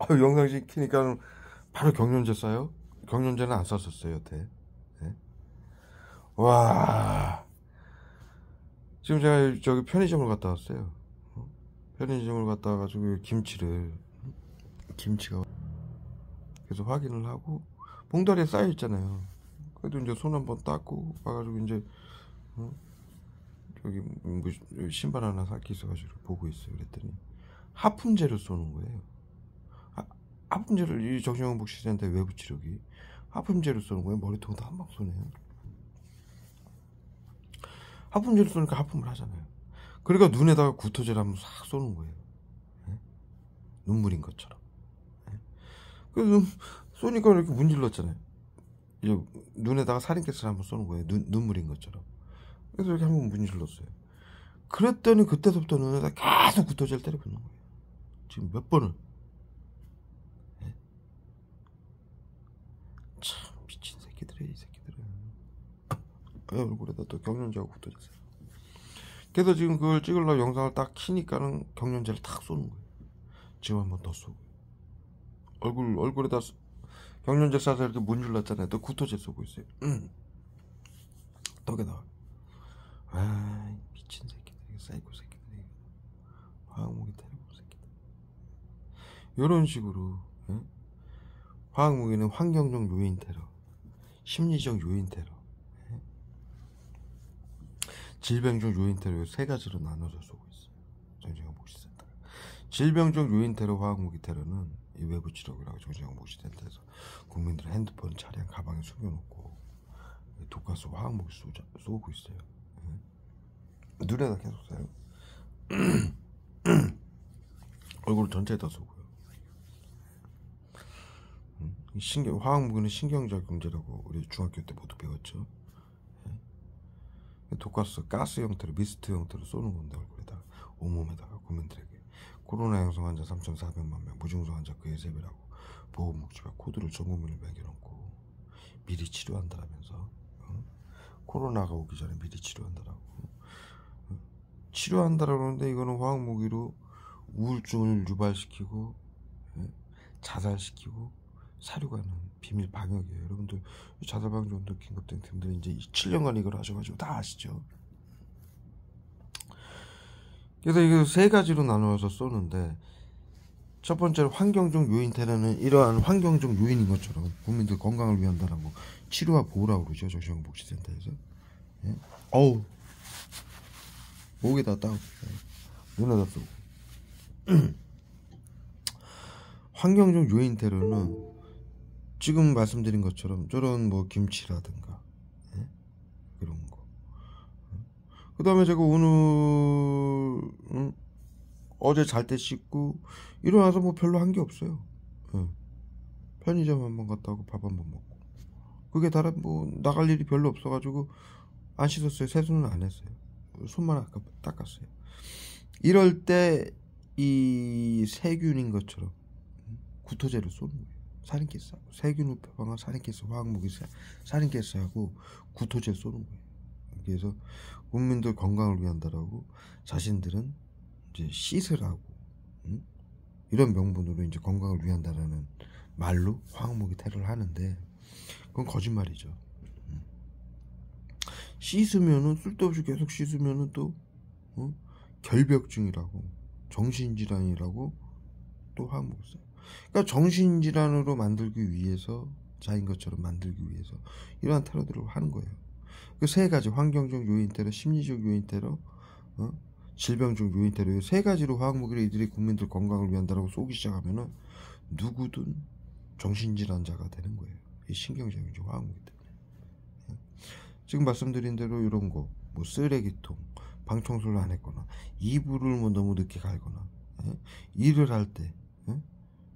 영상식 키니까 바로 경련제 쏴요. 경련제는 안 쐈었어요 여태. 네? 와, 지금 제가 저기 편의점을 갔다 왔어요. 편의점을 갔다 와가지고 김치가 그래서 확인을 하고 봉다리에 쌓여 있잖아요. 그래도 이제 손 한번 닦고 와가지고 이제 여기 뭐 신발 하나 삭기 있어가지고 보고 있어요. 그랬더니 하품제를 쏘는 거예요. 하품제를 이 정신건복 시대인데 외부 치료기 하품제를 쏘는 거예요. 머리통도 한 방 쏘네요. 하품제를 쏘니까 하품을 하잖아요. 그러니까 눈에다가 구토제를 한번 싹 쏘는 거예요. 네? 눈물인 것처럼. 네? 그래서 쏘니까 이렇게 문질렀잖아요. 이제 눈에다가 살인캐스를 한번 쏘는 거예요. 눈물인 것처럼. 그래서 이렇게 한번 문질렀어요. 그랬더니 그때부터 눈에다 계속 구토제를 때려붓는 거예요. 지금 몇 번을. 네? 참 미친 새끼들이에요, 이 새끼들은. 얼굴에다 또 경련제하고 구토제. 그래서 지금 그걸 찍으려고 영상을 딱 키니까는 경련제를 탁 쏘는 거예요. 지금 한번 더 쏘고. 얼굴에다 경련제 쏴서 이렇게 문질렀잖아요. 또 구토제 쏘고 있어요. 덕에다가. 아, 미친 새끼들, 사이코 새끼들, 화학무기 테러 새끼들. 이런 식으로 화학무기는 환경적 요인 테러, 심리적 요인 테러, 질병적 요인 테러 세 가지로 나눠서 쏘고 있어요. 정신건복시센터. 질병적 요인 테러, 화학무기 테러는 이 외부 치료라고 정신건복시센터에서 국민들의 핸드폰, 차량, 가방에 숨겨놓고 독가스, 화학무기 쏘고 있어요. 눈에다 계속 쏴요. 얼굴 전체에다 쏘고요. 화학무기는 신경작용제라고 우리 중학교 때 모두 배웠죠. 독가스, 가스 형태로, 미스트 형태로 쏘는 건데 얼굴에다가, 온몸에다가 국민들에게 코로나 양성 환자 3,400만 명, 무증상 환자 그의 3배라고 보호목지와 코드를 전 국민을 매겨놓고 미리 치료한다라면서 코로나가 오기 전에 미리 치료한다라고 치료한다라는데 이거는 화학무기로 우울증을 유발시키고 자살시키고 사료가는 비밀 방역이에요. 여러분들 자살방지운동 긴급등 팀들 이제 7년간 이걸 하셔가지고 다 아시죠. 그래서 이거 세 가지로 나누어서 쏘는데, 첫 번째로 환경적 요인 테러는 이러한 환경적 요인인 것처럼 국민들 건강을 위한다라고 치료와 보호라고 그러죠. 정신건복시센터에서. 어우, 목에다 따고 눈에다 쏘고. 환경적 요인 테러는 지금 말씀드린 것처럼 저런 뭐 김치라든가 그런 거. 그 다음에 제가 오늘 어제 잘 때 씻고 일어나서 뭐 별로 한 게 없어요. 편의점 한번 갔다 오고 밥 한번 먹고, 그게 다른 뭐 나갈 일이 별로 없어가지고 안 씻었어요. 세수는 안 했어요. 손만 아까 닦았어요. 이럴 때 이 세균인 것처럼 구토제를 쏘는 거예요. 살인캐스하고 세균을 표방한 살인캐스, 화학무기 살인캐스하고 구토제 쏘는 거예요. 그래서 국민들 건강을 위한다라고 자신들은 이제 씻으라고 이런 명분으로 이제 건강을 위한다라는 말로 화학무기 테러를 하는데, 그건 거짓말이죠. 씻으면은, 쓸데없이 계속 씻으면은 또 결벽증이라고, 정신질환이라고 또 화학무기 써요. 그러니까 정신질환으로 만들기 위해서, 자인 것처럼 만들기 위해서 이러한 테러들을 하는 거예요. 그 세 가지, 환경적 요인 테러, 심리적 요인 테러, 질병적 요인 테러, 이 세 가지로 화학무기를 이들이 국민들 건강을 위한다라고 쏘기 시작하면은 누구든 정신질환자가 되는 거예요. 이 신경적인 화학무기 때문에. 지금 말씀드린 대로 이런 거, 뭐 쓰레기통, 방 청소를 안 했거나, 이불을 뭐 너무 늦게 갈거나, 일을 할 때,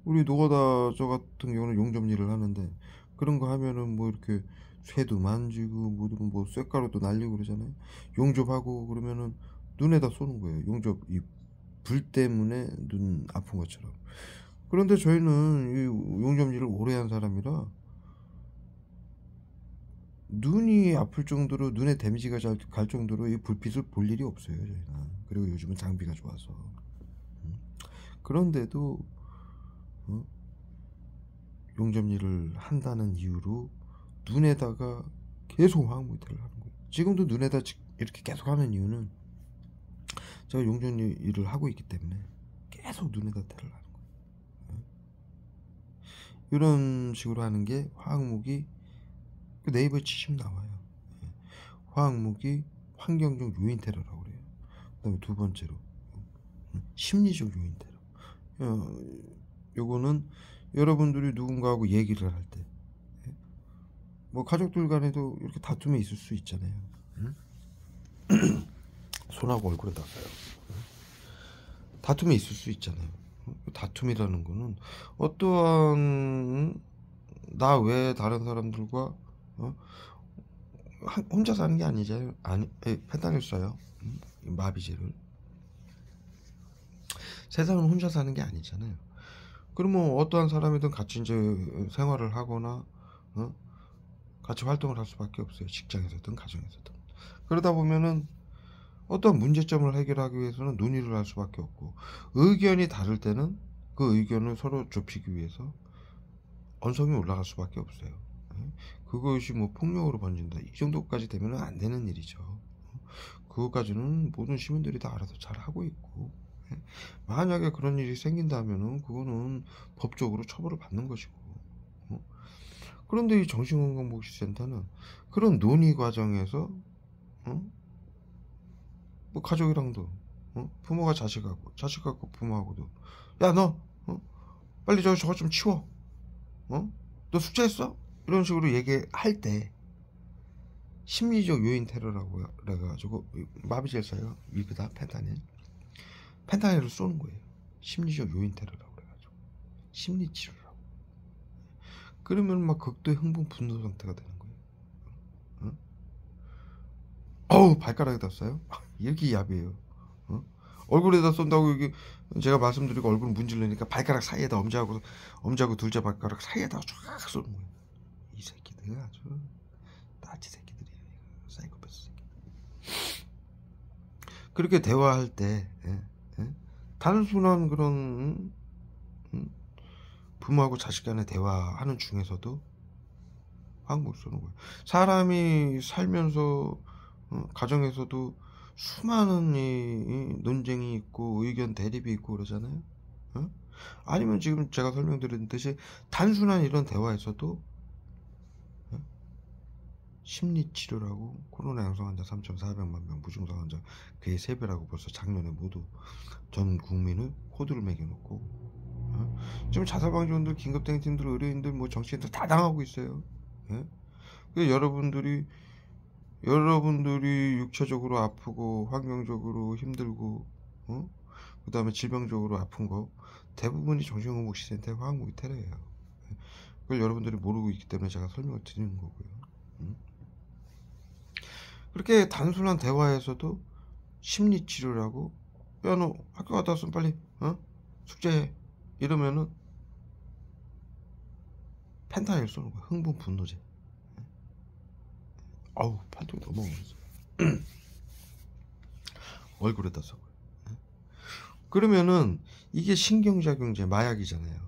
우리 노가다 저 같은 경우는 용접 일을 하는데, 그런 거 하면은 뭐 이렇게 쇠도 만지고 뭐 쇳가루도 날리고 그러잖아요. 용접하고 그러면은 눈에다 쏘는 거예요. 용접 이 불 때문에 눈 아픈 것처럼. 그런데 저희는 이 용접 일을 오래 한 사람이라 눈이 아플 정도로, 눈에 데미지가 갈 정도로 이 불빛을 볼 일이 없어요, 저희는. 그리고 요즘은 장비가 좋아서. 그런데도 어? 용접일을 한다는 이유로 눈에다가 계속 화학무기태를 하는 거예요. 지금도 눈에다 이렇게 계속 하는 이유는 제가 용접일을 하고 있기 때문에 계속 눈에다 태를 하는 거예요. 이런 식으로 하는 게 화학무기, 네이버에 치시면 나와요. 화학무기 환경적 요인 테러라고 그래요. 그 다음에 두 번째로 심리적 요인 테러. 요거는 여러분들이 누군가하고 얘기를 할 때, 뭐 가족들 간에도 이렇게 다툼이 있을 수 있잖아요. 손하고 얼굴에 닿아요. 다툼이 있을 수 있잖아요. 다툼이라는 거는 어떠한 나 외에 다른 사람들과 혼자 사는 게 아니잖아요. 펜타닐 써요. 마비제를. 세상은 혼자 사는 게 아니잖아요. 그러면 어떠한 사람이든 같이 이제 생활을 하거나 같이 활동을 할 수밖에 없어요. 직장에서든 가정에서든. 그러다 보면은 어떤 문제점을 해결하기 위해서는 논의를 할 수밖에 없고, 의견이 다를 때는 그 의견을 서로 좁히기 위해서 언성이 올라갈 수밖에 없어요. 그것이 뭐 폭력으로 번진다, 이 정도까지 되면 안 되는 일이죠. 그것까지는 모든 시민들이 다 알아서 잘 하고 있고, 만약에 그런 일이 생긴다면은 그거는 법적으로 처벌을 받는 것이고. 그런데 이 정신건강복지센터는 그런 논의 과정에서 뭐 가족이랑도 부모가 자식하고, 자식하고 부모하고도, 야 너 빨리 저거 좀 치워, 너 숙제했어? 이런 식으로 얘기할 때 심리적 요인 테러라고 그래가지고 마비제를 써요. 위브다 펜타닐을 쏘는 거예요. 심리적 요인 테러라고 그래가지고 심리 치료라고. 그러면 막 극도의 흥분 분노 상태가 되는 거예요. 어우 발가락에다 쏴요? 이렇게 야비해요. 얼굴에다 쏜다고 이게 제가 말씀드리고 얼굴 문질르니까 발가락 사이에다 엄지하고 둘째 발가락 사이에다 쫙 쏘는 거예요. 이 새끼들 아주 나치 새끼들이에요. 사이코패스 새끼. 그렇게 대화할 때 단순한 그런 부모하고 자식 간의 대화하는 중에서도 화학무기를 쏘는 거예요. 사람이 살면서 가정에서도 수많은 이 논쟁이 있고 의견 대립이 있고 그러잖아요. 아니면 지금 제가 설명드린 듯이 단순한 이런 대화에서도 심리치료라고, 코로나 양성 환자 3,400만 명, 무증상 환자 그의 3배라고 벌써 작년에 모두 전 국민을 코드를 매겨놓고, 지금 자살방지원들, 긴급대응팀들, 의료인들, 뭐 정치인들 다 당하고 있어요. 여러분들이 육체적으로 아프고 환경적으로 힘들고 그 다음에 질병적으로 아픈 거 대부분이 정신건강복지센터의 화학무기 테러예요. 그걸 여러분들이 모르고 있기 때문에 제가 설명을 드리는 거고요. 그렇게 단순한 대화에서도 심리치료라고, 야 너 학교 갔다 왔으면 빨리 숙제해 이러면은 펜타닐 쏘는 거야. 흥분 분노제. 아우 팔뚝이 너무 어려서 얼굴에다 쏘고. 그러면은 이게 신경작용제, 마약이잖아요.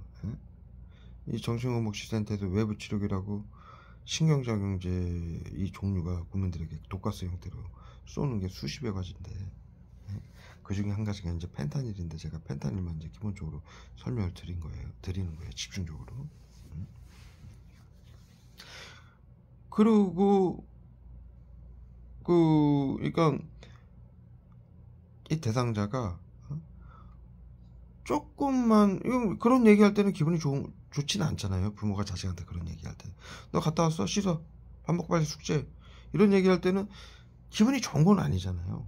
이 정신건강복지센터에서 외부 치료기라고 신경작용제 이 종류가 국민들에게 독가스 형태로 쏘는 게 수십여 가지인데, 그 중에 한 가지가 이제 펜타닐인데, 제가 펜타닐만 이제 기본적으로 설명을 드리는 거예요. 집중적으로. 그리고 그러니까 이 대상자가 조금만 그런 얘기할 때는 기분이 좋진 않잖아요. 부모가 자식한테 그런 얘기할 때, 너 갔다 왔어? 씻어, 밥 먹고 빨리 숙제, 이런 얘기할 때는 기분이 좋은 건 아니잖아요.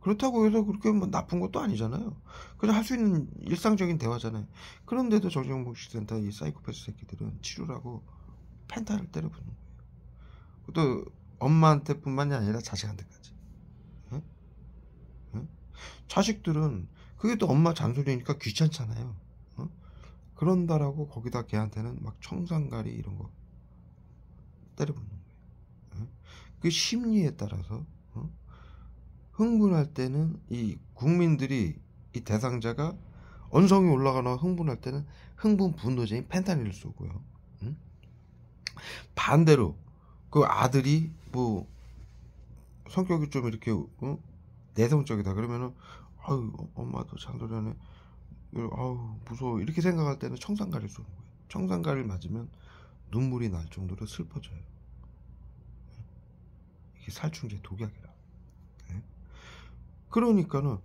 그렇다고 해서 그렇게 뭐 나쁜 것도 아니잖아요. 그냥 할 수 있는 일상적인 대화잖아요. 그런데도 정신건강복지센터 이 사이코패스 새끼들은 치료라고 펜타를 때려붓는 거예요. 또 엄마한테 뿐만이 아니라 자식한테까지. 자식들은 그게 또 엄마 잔소리니까 귀찮잖아요. 그런다라고 거기다 걔한테는 막 청산가리 이런 거 때려붓는 거예요. 그 심리에 따라서 흥분할 때는 이 국민들이, 이 대상자가 언성이 올라가거나 흥분할 때는 흥분 분노제인 펜타닐을 쏘고요. 응? 반대로 그 아들이 뭐 성격이 좀 이렇게 내성적이다 그러면은 아유 엄마도 잔소리하네, 아우 무서워, 이렇게 생각할 때는 청산가리를 쏘는 거예요. 청산가리를 맞으면 눈물이 날 정도로 슬퍼져요. 이게 살충제 독약이라. 네? 그러니까는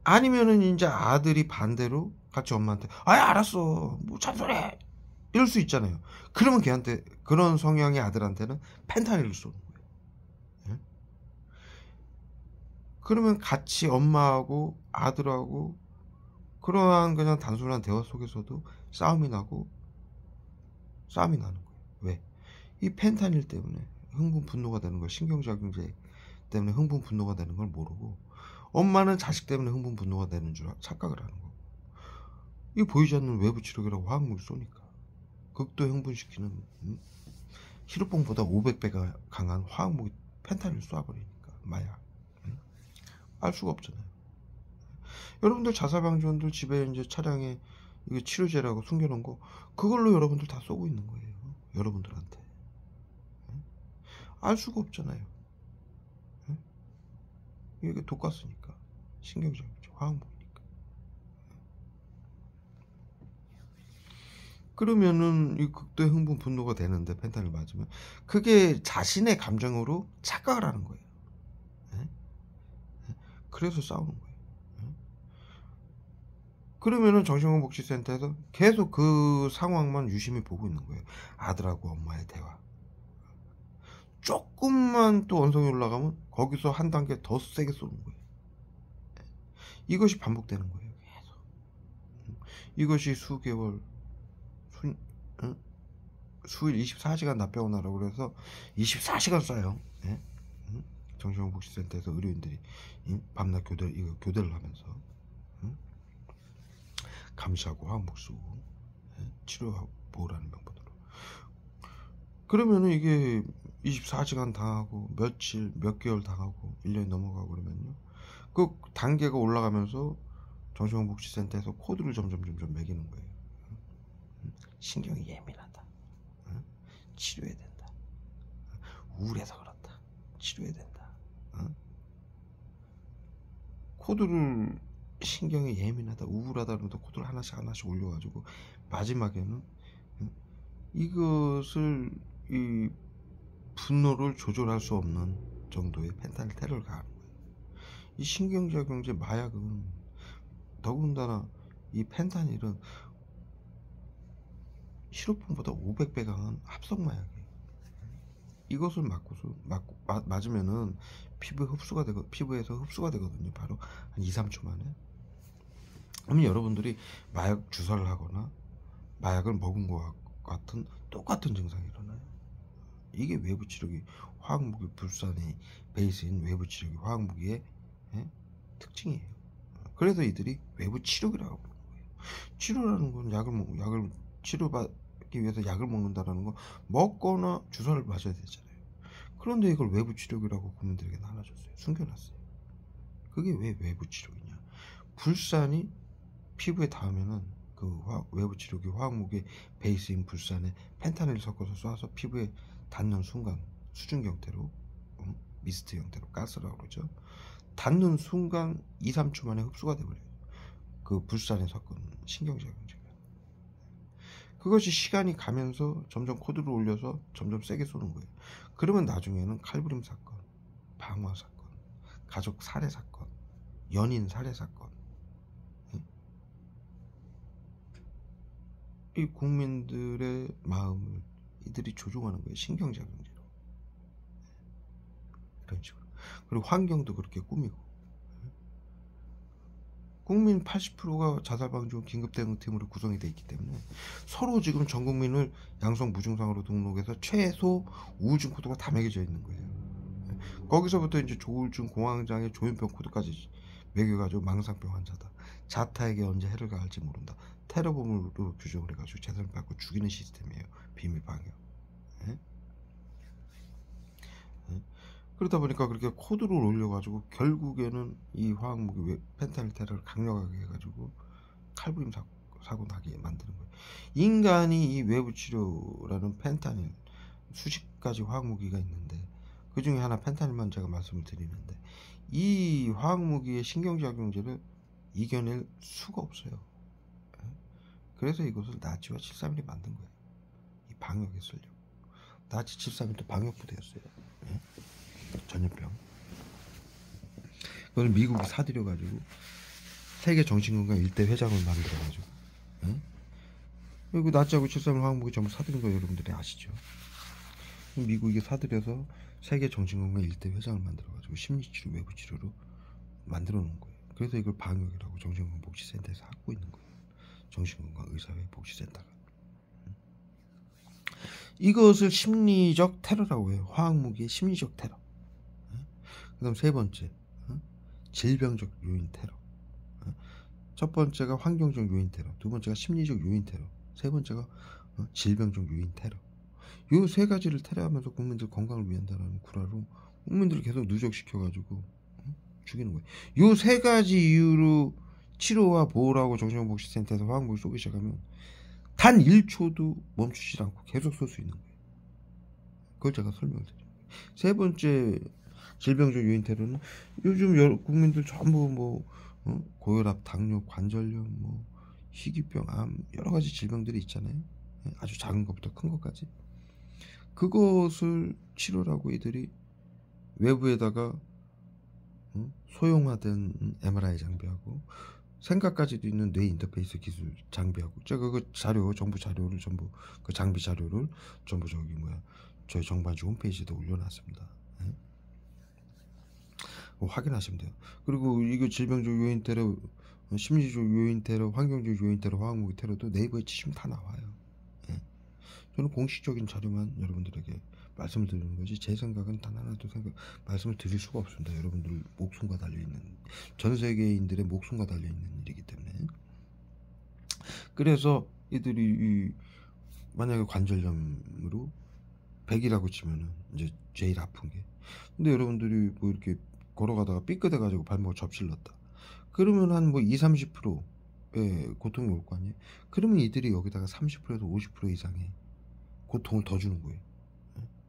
아니면은 이제 아들이 반대로 같이 엄마한테 알았어 뭐 잔소리해 이럴 수 있잖아요. 그러면 걔한테, 그런 성향의 아들한테는 펜타닐을 쏘는 거예요. 예? 그러면 같이 엄마하고 아들하고 그러한 그냥 단순한 대화 속에서도 싸움이 나는 거예요. 왜? 이 펜타닐 때문에 흥분 분노가 되는 걸, 신경작용제 때문에 흥분 분노가 되는 걸 모르고 엄마는 자식 때문에 흥분 분노가 되는 줄 착각을 하는 거고, 이 보이지 않는 외부 치료기라고 화학물 쏘니까 극도 흥분시키는 히로뽕보다 500배가 강한 화학무기 펜타닐 쏴버리니까 마약. 알 수가 없잖아요. 여러분들 자살방지원들 집에 이제 차량에 이거 치료제라고 숨겨놓은 거, 그걸로 여러분들 다 쏘고 있는 거예요. 여러분들한테. 알 수가 없잖아요. 이게 독가스니까, 신경작용제, 화학무기니까. 그러면은 이 극도의 흥분 분노가 되는데 펜타닐 맞으면 그게 자신의 감정으로 착각을 하는 거예요. 그래서 싸우는 거예요. 그러면은 정신건강복지센터에서 계속 그 상황만 유심히 보고 있는 거예요. 아들하고 엄마의 대화. 조금만 또 언성이 올라가면 거기서 한 단계 더 세게 쏘는 거예요. 이것이 반복되는 거예요. 계속. 이것이 수개월, 수일 24시간 납병원 하라고 그래서 24시간 쏴요. 예? 정신건강복지센터에서 의료인들이 밤낮 교대를 하면서 감시하고 화학물 쏘고 치료하고 보호라는 명분으로. 그러면은 이게 24시간 당하고 며칠 몇 개월 당하고 1년이 넘어가고 그러면요, 그 단계가 올라가면서 정신건강복지센터에서 코드를 점점 매기는 거예요. 신경이 예민하다, 치료해야 된다, 우울해서 그렇다, 치료해야 된다. 코드를, 신경이 예민하다, 우울하다 그러면서 코드를 하나씩 올려가지고 마지막에는 이것을, 이 분노를 조절할 수 없는 정도의 펜타닐 테러를 가하는 거예요. 이 신경작용제 마약은 더군다나 이 펜타닐은 시로폰보다 500배 강한 합성 마약이에요. 이것을 맞으면은 피부에서 흡수가 되거든요. 바로 한 2, 3초 만에. 그러면 여러분들이 마약 주사를 하거나 마약을 먹은 것 같은 똑같은 증상이 일어나요. 이게 외부 치료기 화학무기 불산의 베이스인 외부 치료기 화학무기의 특징이에요. 그래서 이들이 외부 치료기라고 부르는 거예요. 치료라는 건 약을 치료받기 위해서 약을 먹는다라는 건 먹거나 주사를 맞아야 되잖아요. 그런데 이걸 외부 치료기라고 국민들에게 나눠줬어요. 숨겨놨어요. 그게 왜 외부 치료기냐? 불산이 피부에 닿으면은 그 외부 치료기 화학무기 베이스인 불산에 펜타닐을 섞어서 쏴서 피부에 닿는 순간 수증기 형태로, 미스트 형태로, 가스라고 그러죠. 닿는 순간 2, 3초 만에 흡수가 돼버려요. 그 불산에 섞은 신경작용제가. 그것이 시간이 가면서 점점 코드를 올려서 점점 세게 쏘는 거예요. 그러면 나중에는 칼부림 사건, 방화 사건, 가족 살해 사건, 연인 살해 사건, 이 국민들의 마음을 이들이 조종하는 거예요. 신경작용제로. 이런 식으로. 그리고 환경도 그렇게 꾸미고. 국민 80%가 자살방지원 긴급대응팀으로 구성이 되어 있기 때문에 서로 지금 전 국민을 양성 무증상으로 등록해서 최소 우울증 코드가 다 매겨져 있는 거예요. 거기서부터 이제 조울증, 공황장애, 조현병 코드까지 매겨가지고 망상병 환자다, 자타에게 언제 해를 가할지 모른다, 테러범으로 규정을 해가지고 재산을 밟고 죽이는 시스템이에요. 비밀 방역. 그러다 보니까 그렇게 코드를 올려가지고 결국에는 이 화학무기 펜타닐 테러를 강력하게 해가지고 칼부림 사고 나게 만드는 거예요. 인간이 이 외부 치료라는 펜타닐 수십 가지 화학무기가 있는데 그 중에 하나 펜타닐만 제가 말씀을 드리는데 이 화학무기의 신경작용제를 이겨낼 수가 없어요. 그래서 이것을 나치와 731이 만든 거예요. 이 방역에 쓰려고. 나치 731도 방역부대였어요. 전염병. 그걸 미국이 사들여가지고 세계 정신건강 1대 회장을 만들어가지고 그리고 나치하고 731 화학무기 전부 사들인 거 여러분들이 아시죠? 미국이 사들여서 세계 정신건강 1대 회장을 만들어가지고 심리치료 외부치료로 만들어 놓은 거예요. 그래서 이걸 방역이라고 정신건강복지센터에서 하고 있는 거예요. 정신건강의사회복지센터가. 이것을 심리적 테러라고 해요. 화학무기의 심리적 테러. 그 다음 세 번째, 질병적 요인 테러. 첫 번째가 환경적 요인 테러, 두 번째가 심리적 요인 테러, 세 번째가 질병적 요인 테러. 요 세 가지를 테러하면서 국민들 건강을 위한다라는 구라로 국민들을 계속 누적시켜가지고 죽이는 거예요. 요 세 가지 이유로 치료와 보호라고 정신건강복지센터에서 화학무기 쏘기 시작하면 단 1초도 멈추지 않고 계속 쏠 수 있는 거예요. 그걸 제가 설명을 드려요. 세 번째 질병적 요인 테러는 요즘 국민들 전부 고혈압, 당뇨, 관절염, 희귀병, 암 여러 가지 질병들이 있잖아요. 아주 작은 것부터 큰 것까지. 그것을 치료라고 이들이 외부에다가 소형화된 MRI 장비하고 생각까지도 있는 뇌 인터페이스 기술 장비하고 제가 그 자료 정부 자료를 전부 그 장비 자료를 전부 저희 정부안지 홈페이지에도 올려놨습니다. 확인하시면 돼요. 그리고 이거 질병적 요인 테러, 심리적 요인 테러, 환경적 요인 테러, 화학무기 테러도 네이버에 치시면 다 나와요. 저는 공식적인 자료만 여러분들에게 말씀을 드리는 거지 제 생각은 단 하나도 말씀을 드릴 수가 없습니다. 여러분들 목숨과 달려있는 전 세계인들의 목숨과 달려있는 일이기 때문에. 그래서 이들이 만약에 관절염으로 100이라고 치면은 이제 제일 아픈 게, 근데 여러분들이 이렇게 걸어가다가 삐끗해 가지고 발목을 접질렀다 그러면 한 20-30%의 고통이 올 거 아니에요. 그러면 이들이 여기다가 30%에서 50% 이상의 고통을 더 주는 거예요.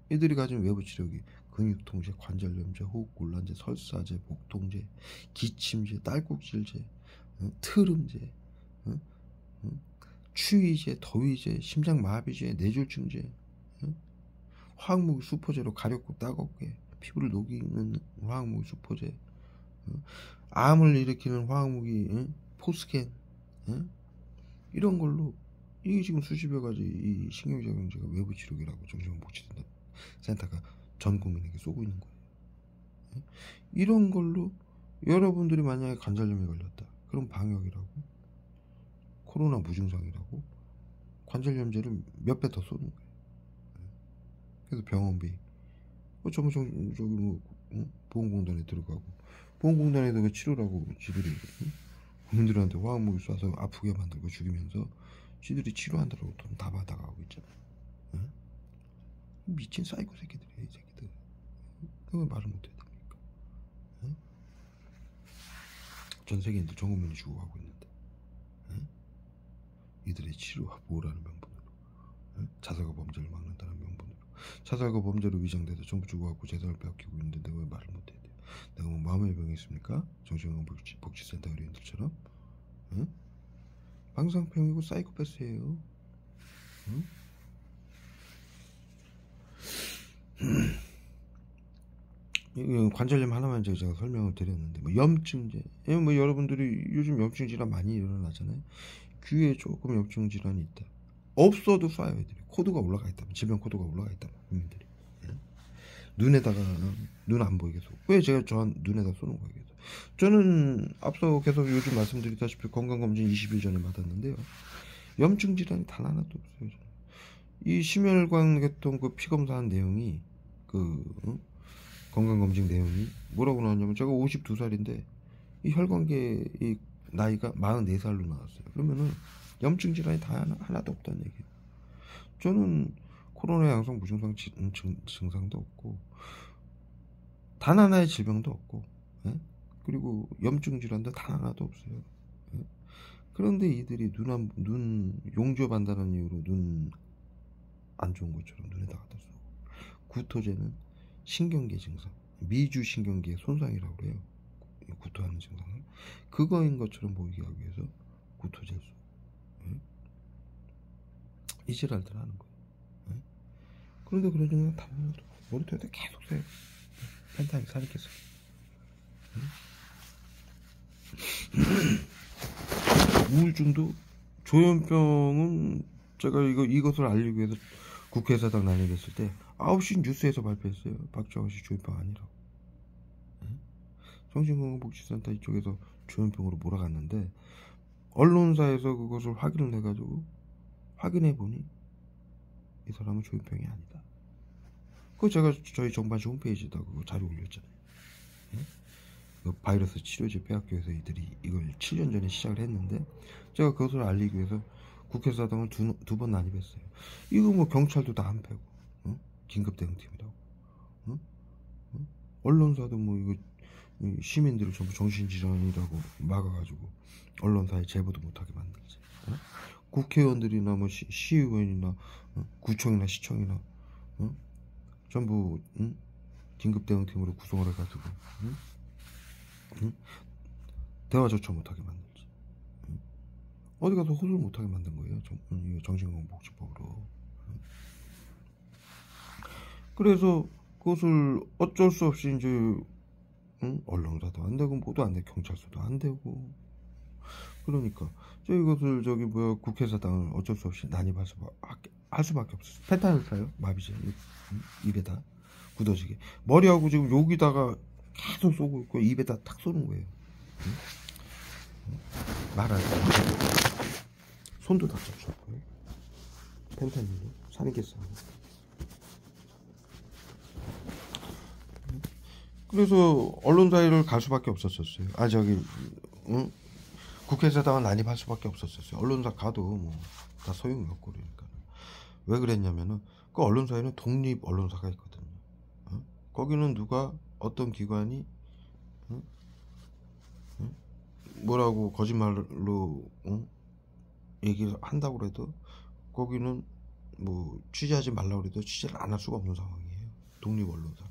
이들이 가진 외부 치료기 근육통제, 관절염제, 호흡곤란제, 설사제, 목통제, 기침제, 딸꾹질제, 트름제, 추위제, 더위제, 심장마비제, 뇌졸중제, 화학무기 수포제로 가렵고 따갑게 피부를 녹이는 화학무기 수포제, 암을 일으키는 화학무기 포스캔, 이런 걸로 이게 지금 수십여 가지 이 신경작용제가 외부 치료기라고 정신건강복지센터가 전 국민에게 쏘고 있는 거예요. 이런 걸로 여러분들이 만약에 관절염에 걸렸다 그럼 방역이라고 코로나 무증상이라고 관절염제를 몇 배 더 쏘는 거예요. 그래서 병원비 보험공단에 들어가고 보험공단에도 그 치료라고 지들이 국민들한테 화학무기 쏴서 아프게 만들고 죽이면서 지들이 치료한다고 돈 다 받아가고 있잖아요. 미친 사이코 새끼들이에요, 이 새끼들. 왜 말을 못해야 됩니까? 전 세계인들 전 국민이 죽어가고 있는데 이들의 치료와 보호라는 명분으로 자살과 범죄를 막는다는 명분으로 자살과 범죄로 위장돼서 전부 죽어가고 재산을 빼앗기고 있는데 내가 왜 말을 못해야 돼요? 내가 뭐 마음의 병이 있습니까? 정신건강복지센터 의료인들처럼 방상병이고 사이코패스예요. 관절염 하나만 제가 설명을 드렸는데 염증제, 여러분들이 요즘 염증 질환 많이 일어나잖아요. 귀에 조금 염증 질환이 있다 없어도 쏴요. 애들이 코드가 올라가 있다면, 질병 코드가 올라가 있다면 국민들이 눈에다가 눈 안 보이게 쏘고. 왜 제가 눈에다 쏘는 거예요? 저는 앞서 계속 요즘 말씀드리다시피 건강검진 20일 전에 받았는데요, 염증 질환이 단 하나도 없어요. 이 심혈관 계통 그 피검사한 내용이 건강검진 내용이 뭐라고 나왔냐면, 제가 52살인데 이 혈관계 이 나이가 44살로 나왔어요. 그러면은 염증 질환이 다 하나도 없다는 얘기예요. 저는 코로나 양성 무증상 증상도 없고 단 하나의 질병도 없고 그리고 염증 질환도 단 하나도 없어요. 그런데 이들이 눈 용접한다는 이유로 눈 안 좋은 것처럼 눈에다 갖다 쏘고, 구토제는 신경계 증상, 미주 신경계 손상이라고 그래요. 구토하는 증상은 그거인 것처럼 보이게 하기 위해서 구토제를 쏘고, 응? 이 지랄들 하는 거예요. 응? 그런데 그런 증상 다 모니터에다 계속 써요. 펜타닐 사리겠어. 우울증도 조현병은 제가 이것을 알리기 위해서 국회의사당 난입했을 때 9시 뉴스에서 발표했어요. 박정희 씨 조현병 아니라고. 정신건강복지센터 이쪽에서 조현병으로 몰아갔는데 언론사에서 그것을 확인을 해가지고 확인해보니 이 사람은 조현병이 아니다. 그거 제가 저희 정반시 홈페이지에다 그거 자료 올렸잖아요. 그 바이러스 치료제 빼앗기 위해서 이들이 이걸 7년 전에 시작을 했는데 제가 그것을 알리기 위해서 국회의사당을 두 번 난입했어요. 이거 뭐 경찰도 다 안 패고, 긴급대응팀이라고, 언론사도 뭐 이거 시민들을 전부 정신질환이라고 막아가지고 언론사에 제보도 못하게 만들지. 국회의원들이나 뭐 시의원이나 구청이나 시청이나 전부 긴급대응팀으로 구성을 해가지고 대화 조차 못하게 만들지. 어디 가서 호소를 못하게 만든 거예요. 정신건강복지법으로. 그래서 그것을 어쩔 수 없이 이제 언론사도 안 되고 뭐도 안 되고 경찰서도 안 되고, 그러니까 이것을 국회의사당을 어쩔 수 없이 난입할 수밖에 없었어요. 펜타닐 사요. 마비제 입에다 굳어지게 머리하고 지금 여기다가 계속 쏘고 있고 입에다 탁 쏘는 거예요. 말하지 손도 다 잡혔고요. 펜타닐로 살인겠어요. 그래서 언론사를 갈 수밖에 없었어요. 국회의사당은 난입할 수밖에 없었어요. 언론사 가도 뭐 다 소용이 없고. 그러니까 왜 그랬냐면은 그 언론사에는 독립 언론사가 있거든요. 거기는 누가 어떤 기관이 뭐라고 거짓말로 얘기를 한다고 해도 거기는 뭐 취재하지 말라고 해도 취재를 안 할 수가 없는 상황이에요. 독립 언론사라.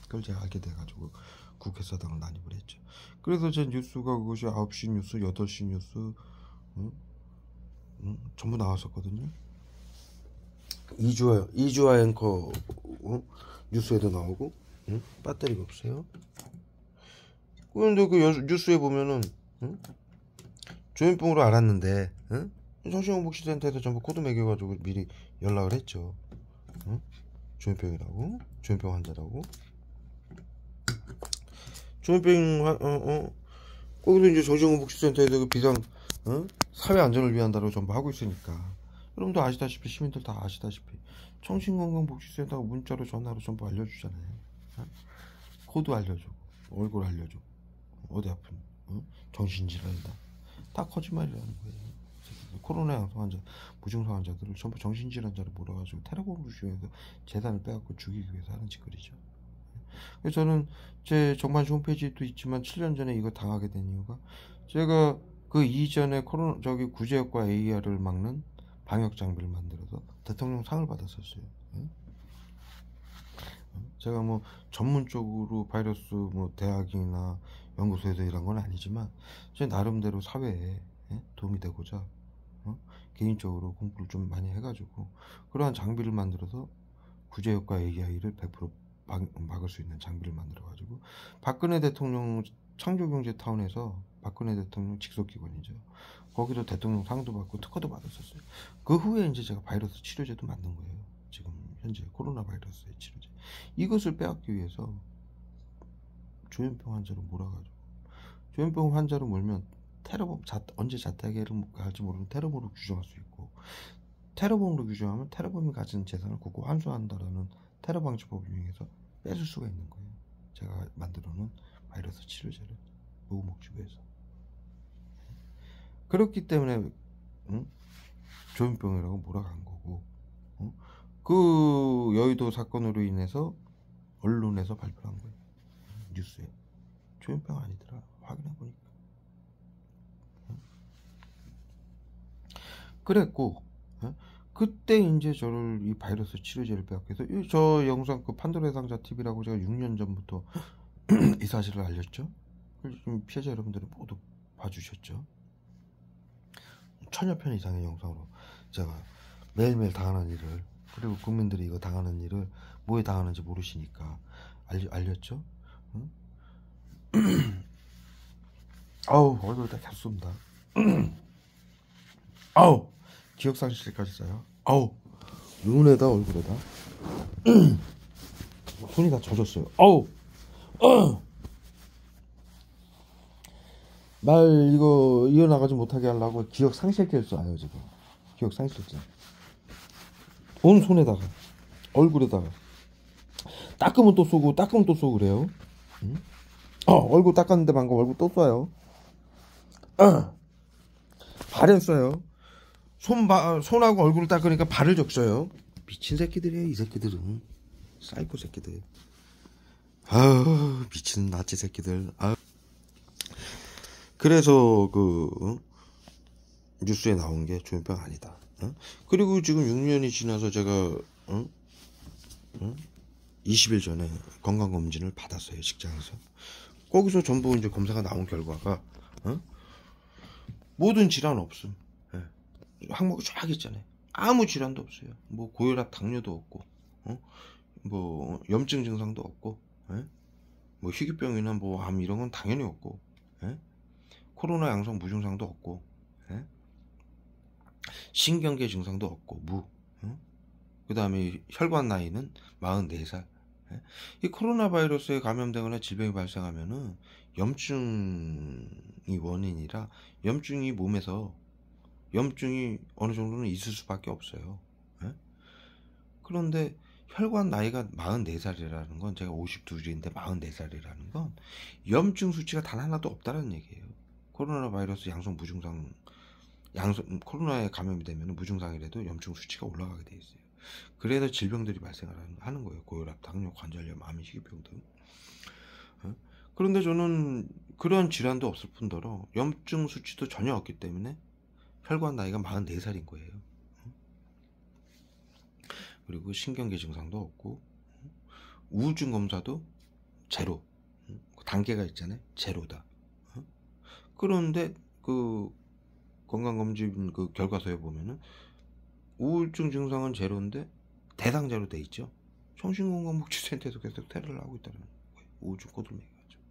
그걸 제가 알게 돼가지고 국회의사당을 난입을 했죠. 그래서 제 뉴스가 그것이 9시 뉴스, 8시 뉴스 전부 나왔었거든요. 이주아 앵커 뉴스에도 나오고. 배터리가 없어요. 그런데 그 뉴스에 보면은 조현병으로 알았는데 정신건강복지센터에서 전부 코드 매겨가지고 미리 연락을 했죠. 조현병이라고, 조현병 환자라고. 조현병 거기서 이제 정신건강복지센터에서 그 비상 사회 안전을 위한다고 전부 하고 있으니까 여러분도 아시다시피, 시민들 다 아시다시피 정신건강복지센터가 문자로 전화로 전부 알려주잖아요. 코드 알려주고 얼굴 알려주고 어디 아픈 정신질환이다, 다 거짓말이라는 거예요. 코로나 양성 환자, 무증상 환자들을 전부 정신질환자로 몰아가지고 테러범을 주해서 재산을 빼앗고 죽이기 위해서 하는 짓거리죠. 그래서 저는 제 정반시 홈페이지도 있지만 7년 전에 이거 당하게 된 이유가, 제가 그 이전에 구제역과 AR을 막는 방역 장비를 만들어서 대통령 상을 받았었어요. 제가 뭐 전문적으로 바이러스 뭐 대학이나 연구소에서 일한 건 아니지만 제 나름대로 사회에 도움이 되고자 개인적으로 공부를 좀 많이 해가지고 그러한 장비를 만들어서 구제역과 AI를 100% 막을 수 있는 장비를 만들어가지고 박근혜 대통령 창조경제타운에서 박근혜 대통령 직속기관이죠. 거기도 대통령 상도 받고 특허도 받았었어요. 그 후에 이제 제가 바이러스 치료제도 만든 거예요. 지금 현재 코로나 바이러스의 치료제. 이것을 빼앗기 위해서 조현병 환자로 몰아가지고, 조현병 환자로 몰면 테러범, 언제 자택에 갈지 모르는 테러범으로 규정할 수 있고, 테러범으로 규정하면 테러범이 가진 재산을 굳고 환수한다라는 테러방지법을 이용해서 뺏을 수가 있는 거예요. 제가 만들어 놓은 바이러스 치료제를 무급목지구에서. 그렇기 때문에 조현병이라고 몰아간 거고, 그 여의도 사건으로 인해서 언론에서 발표한 거예요. 뉴스에. 조현병 아니더라. 확인해 보니까. 그랬고, 그때 이제 저를 이 바이러스 치료제를 빼앗겨서 저 영상 그 판도라의 상자 TV라고 제가 6년 전부터 이 사실을 알렸죠. 지금 피해자 여러분들은 모두 봐주셨죠. 1000여 편 이상의 영상으로 제가 매일매일 당하는 일을, 그리고 국민들이 이거 당하는 일을 뭐에 당하는지 모르시니까 알렸죠. 응? 아우 얼굴 다 겹습니다. 아우 기억상실까지 써요. 아우 눈에다 얼굴에다 손이 다 젖었어요. 아우 말 이거 이어나가지 못하게 하려고 기억상실제를 써요. 지금 기억상실제 온 손에다가 얼굴에다가 닦으면 또 쏘고 닦으면 또 쏘고 그래요. 응? 얼굴 닦았는데 방금 얼굴 또 쏴요. 발에 써요. 손하고 얼굴을 닦으니까 발을 적셔요. 미친 새끼들이에요, 이 새끼들은. 사이코 새끼들. 아우, 미친 나치 새끼들. 아우. 그래서 뉴스에 나온 게 조현병 아니다. 그리고 지금 6년이 지나서 제가 20일 전에 건강검진을 받았어요, 직장에서. 거기서 전부 이제 검사가 나온 결과가 모든 질환 없음. 항목이 쫙 있잖아요. 아무 질환도 없어요. 뭐 고혈압, 당뇨도 없고, 뭐 염증 증상도 없고, 뭐 희귀병이나 뭐 암 이런 건 당연히 없고, 코로나 양성 무증상도 없고, 신경계 증상도 없고, 그 다음에 혈관 나이는 44살. 이 코로나 바이러스에 감염되거나 질병이 발생하면은 염증이 원인이라 염증이 몸에서 염증이 어느 정도는 있을 수밖에 없어요. 그런데 혈관 나이가 44살이라는 건, 제가 52인데 44살이라는 건 염증 수치가 단 하나도 없다는 얘기예요. 코로나 바이러스 양성 무증상, 코로나에 감염이 되면 무증상이라도 염증 수치가 올라가게 돼 있어요. 그래서 질병들이 발생하는 거예요. 고혈압, 당뇨, 관절염, 암, 희귀병 등. 그런데 저는 그런 질환도 없을 뿐더러 염증 수치도 전혀 없기 때문에 혈관 나이가 44살인 거예요. 그리고 신경계 증상도 없고, 우울증 검사도 제로, 단계가 있잖아요. 제로다. 그런데 그 건강검진 그 결과서에 보면은 우울증 증상은 제로인데 대상자로 돼 있죠. 정신건강복지센터에서 계속 테러를 하고 있다는 거예요. 우울증 꼬들매기 가지고.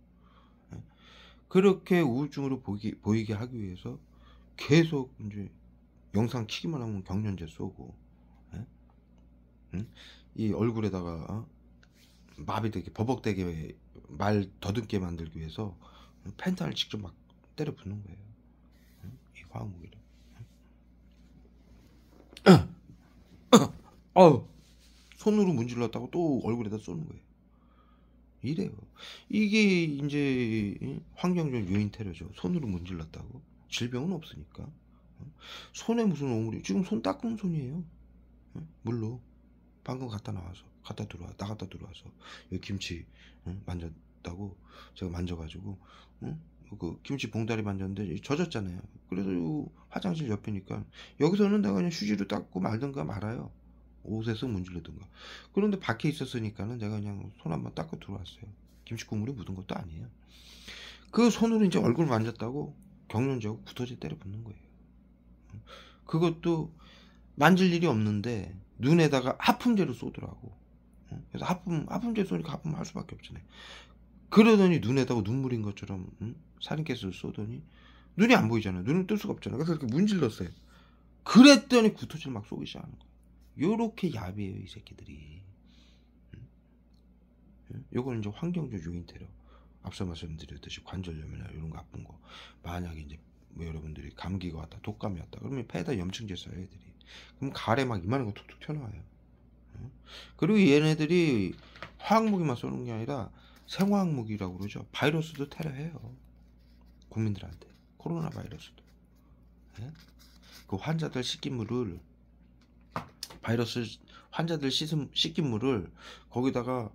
그렇게 우울증으로 보이게 하기 위해서 계속 이제 영상 키기만 하면 경련제 쏘고, 이 얼굴에다가 마비되게, 버벅대게, 말 더듬게 만들기 위해서 펜탄을 직접 막 때려 붓는 거예요. 이 화학무기를. 손으로 문질렀다고 또 얼굴에다 쏘는 거예요. 이래요. 이게 이제 환경적 요인 테러죠. 손으로 문질렀다고. 질병은 없으니까. 손에 무슨 오물이, 지금 손 닦은 손이에요. 물로 방금 나갔다 들어와서 여기 김치 만졌다고 제가 만져가지고 그 김치 봉다리 만졌는데 젖었잖아요. 그래도 화장실 옆이니까 여기서는 내가 그냥 휴지로 닦고 말든가 말아요. 옷에서 문질르든가. 그런데 밖에 있었으니까는 내가 그냥 손 한번 닦고 들어왔어요. 김치 국물이 묻은 것도 아니에요. 그 손으로 이제 얼굴 만졌다고 경련제하고 구더지 때려 붙는 거예요. 그것도 만질 일이 없는데 눈에다가 하품제를 쏘더라고. 그래서 하품제 쏘니까 하품할 수밖에 없잖아요. 그러더니 눈에다가 눈물인 것처럼 살인가스를 쏘더니 눈이 안 보이잖아요. 눈을 뜰 수가 없잖아요. 그래서 이렇게 문질렀어요. 그랬더니 구토지를 막 쏘기 시작하는 거예요. 요렇게 야비해요, 이 새끼들이. 요거는 이제 환경적 요인 테러. 앞서 말씀드렸듯이 관절염이나 이런 거 아픈 거. 만약에 이제 뭐 여러분들이 감기가 왔다, 독감이 왔다, 그러면 폐에다 염증제 써요, 애들이. 그럼 가래 막 이만한 거 툭툭 튀어나와요. 그리고 얘네들이 화학무기만 쏘는 게 아니라 생화학무기라고 그러죠. 바이러스도 테러해요. 국민들한테. 코로나 바이러스도. 그 환자들 씻긴 물을, 바이러스 환자들 씻긴 물을 거기다가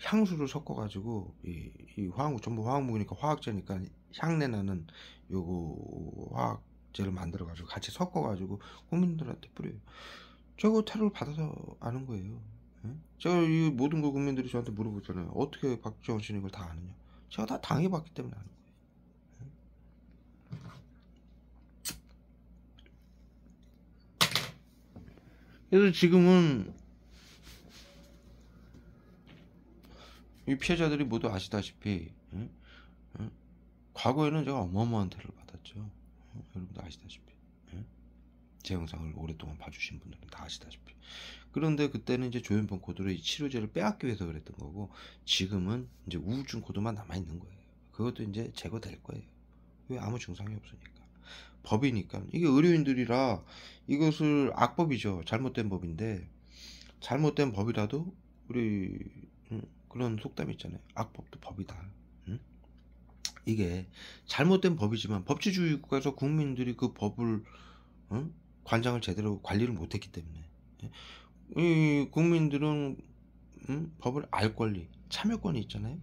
향수를 섞어가지고 이 화학무, 전부 화학무기니까 화학제니까 향내 나는 요거 화학제 치료제를 만들어가지고 같이 섞어가지고 국민들한테 뿌려요. 저거 테러를 받아서 아는 거예요. 예? 제가 이 모든 거 국민들이 저한테 물어보잖아요. 어떻게 박지원 씨는 이걸 다 아느냐? 제가 다 당해봤기 때문에 아는 거예요. 그래서 지금은 이 피해자들이 모두 아시다시피 과거에는 제가 어마어마한 테러를 받았죠. 여러분도 아시다시피 제 영상을 오랫동안 봐주신 분들은 다 아시다시피. 그런데 그때는 이제 조현병 코드로 이 치료제를 빼앗기 위해서 그랬던 거고, 지금은 이제 우울증 코드만 남아있는 거예요. 그것도 이제 제거될 거예요. 왜? 아무 증상이 없으니까. 법이니까. 이게 의료인들이라 이것을 악법이죠. 잘못된 법인데, 잘못된 법이라도 우리 그런 속담이 있잖아요. 악법도 법이다. 이게 잘못된 법이지만 법치주의 국가에서 국민들이 그 법을 관장을 제대로 관리를 못했기 때문에 이 국민들은 법을 알 권리, 참여권이 있잖아요.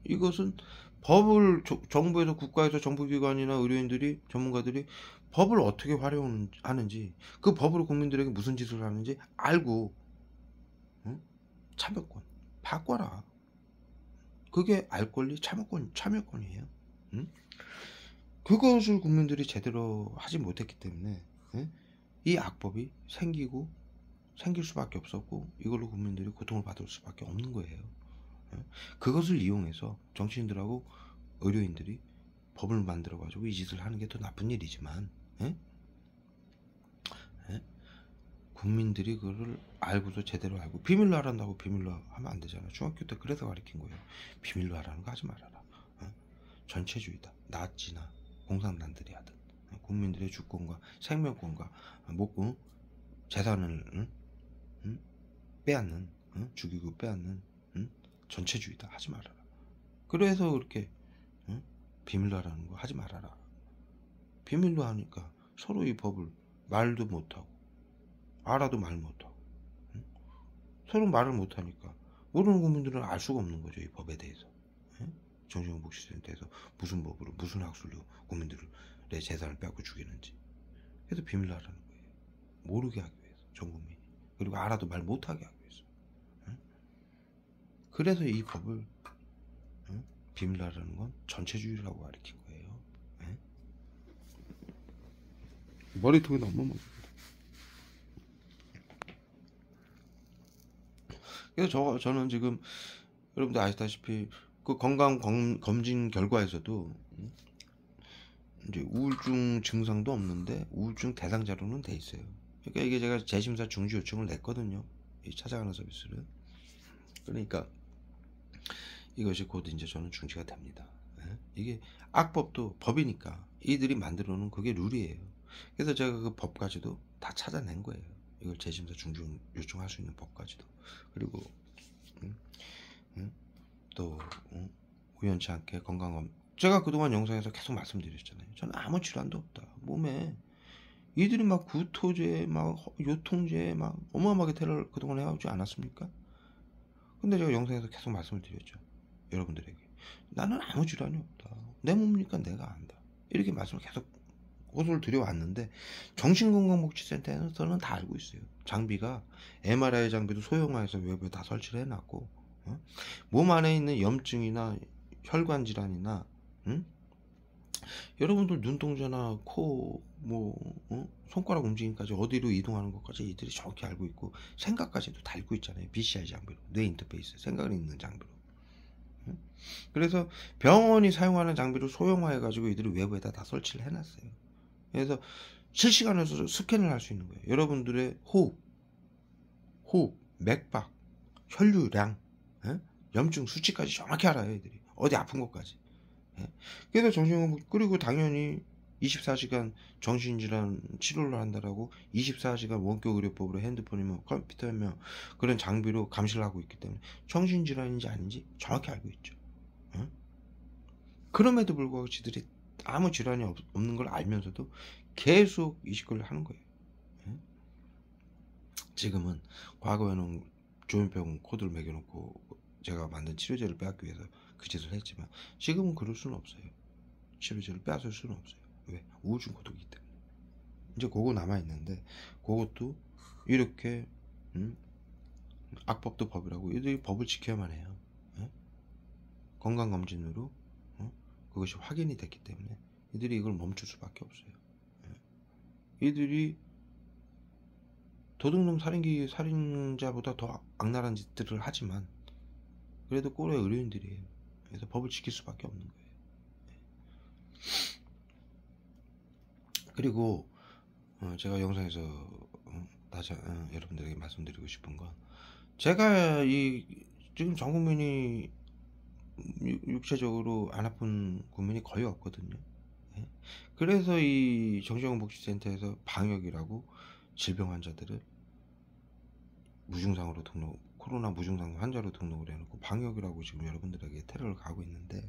이것은 법을 정부에서, 국가에서, 정부기관이나 의료인들이, 전문가들이 법을 어떻게 활용하는지, 그 법으로 국민들에게 무슨 짓을 하는지 알고 참여권 바꿔라. 그게 알 권리, 참여권이에요. 그것을 국민들이 제대로 하지 못했기 때문에 이 악법이 생길 수밖에 없었고, 이걸로 국민들이 고통을 받을 수밖에 없는 거예요. 그것을 이용해서 정치인들하고 의료인들이 법을 만들어 가지고 이 짓을 하는 게 더 나쁜 일이지만, 국민들이 그거를 알고도 제대로 알고, 비밀로 하란다고 비밀로 하면 안 되잖아. 중학교 때 그래서 가르친 거예요. 비밀로 하라는 거 하지 말아라. 전체주의다. 나치나 공산당들이 하든 국민들의 주권과 생명권과 재산을 빼앗는, 죽이고 빼앗는 전체주의다. 하지 말아라. 그래서 그렇게 비밀로 하라는 거 하지 말아라. 비밀로 하니까 서로 이 법을 말도 못하고 알아도 말 못하고 서로 말을 못하니까 모르는 국민들은 알 수가 없는 거죠. 이 법에 대해서. 정신건복시스템에 대해서 무슨 법으로 무슨 학술로 국민들의 재산을 빼앗고 죽이는지. 그래서 비밀로 하라는 거예요. 모르게 하기 위해서, 전 국민이. 그리고 알아도 말 못하게 하기 위해서. 그래서 이 법을 비밀로 하라는 건 전체주의라고 가르친 거예요. 머리통에 너무 많습니다. 그래서 저는 지금 여러분들 아시다시피 그 건강 검진 결과에서도 이제 우울증 증상도 없는데 우울증 대상자로는 돼 있어요. 그러니까 이게 제가 재심사 중지 요청을 냈거든요. 이 찾아가는 서비스를. 그러니까 이것이 곧 이제 저는 중지가 됩니다. 이게 악법도 법이니까 이들이 만들어 놓은 그게 룰이에요. 그래서 제가 그 법까지도 다 찾아낸 거예요. 이걸 재심사 중지 요청할 수 있는 법까지도. 그리고 또 우연치 않게 건강검, 제가 그동안 영상에서 계속 말씀드렸잖아요. 저는 아무 질환도 없다. 몸에 이들이 막 구토제, 막 요통제, 막 어마어마하게 테러를 그동안 해오지 않았습니까? 근데 제가 영상에서 계속 말씀을 드렸죠. 여러분들에게 나는 아무 질환이 없다. 내 몸이니까 내가 안다. 이렇게 말씀을 계속 호소를 드려왔는데, 정신건강복지센터에서는 다 알고 있어요. 장비가 MRI 장비도 소형화해서 외부에 다 설치를 해놨고, 몸 안에 있는 염증이나 혈관 질환이나 여러분들 눈동자나 코, 손가락 움직임까지 어디로 이동하는 것까지 이들이 정확히 알고 있고, 생각까지도 다 읽고 있잖아요. BCI 장비로, 뇌 인터페이스, 생각을 읽는 장비로. 그래서 병원이 사용하는 장비를 소형화해 가지고 이들이 외부에다 다 설치를 해놨어요. 그래서 실시간으로 스캔을 할 수 있는 거예요. 여러분들의 호흡, 맥박, 혈류량, 염증 수치까지 정확히 알아요. 애들이 어디 아픈 것까지. 그래서 정신건복, 그리고 당연히 24시간 정신질환 치료를 한다라고 24시간 원격 의료법으로 핸드폰이며 컴퓨터며 그런 장비로 감시를 하고 있기 때문에 정신질환인지 아닌지 정확히 알고 있죠. 그럼에도 불구하고 지들이 아무 질환이 없는 걸 알면서도 계속 이식을 하는 거예요. 지금은 과거에는 조현병 코드를 매겨놓고 제가 만든 치료제를 빼앗기 위해서 그 짓을 했지만, 지금은 그럴 수는 없어요. 치료제를 빼앗을 수는 없어요. 왜? 우울증 코드이기 때문에. 이제 그거 남아있는데, 그것도 이렇게 악법도 법이라고 이들이 법을 지켜야만 해요. 예? 건강검진으로 그것이 확인이 됐기 때문에 이들이 이걸 멈출 수밖에 없어요. 예? 이들이 도둑놈 살인자보다 더 악랄한 짓들을 하지만 그래도 꼴의 의료인들이에요. 그래서 법을 지킬 수밖에 없는 거예요. 그리고 제가 영상에서 다시 여러분들에게 말씀드리고 싶은 건, 제가 지금 전 국민이 육체적으로 안 아픈 국민이 거의 없거든요. 예? 그래서 이 정신건강복지센터에서 방역이라고 질병 환자들을 무증상으로 코로나 무증상 환자로 등록을 해놓고 방역이라고 지금 여러분들에게 테러를 가하고 있는데,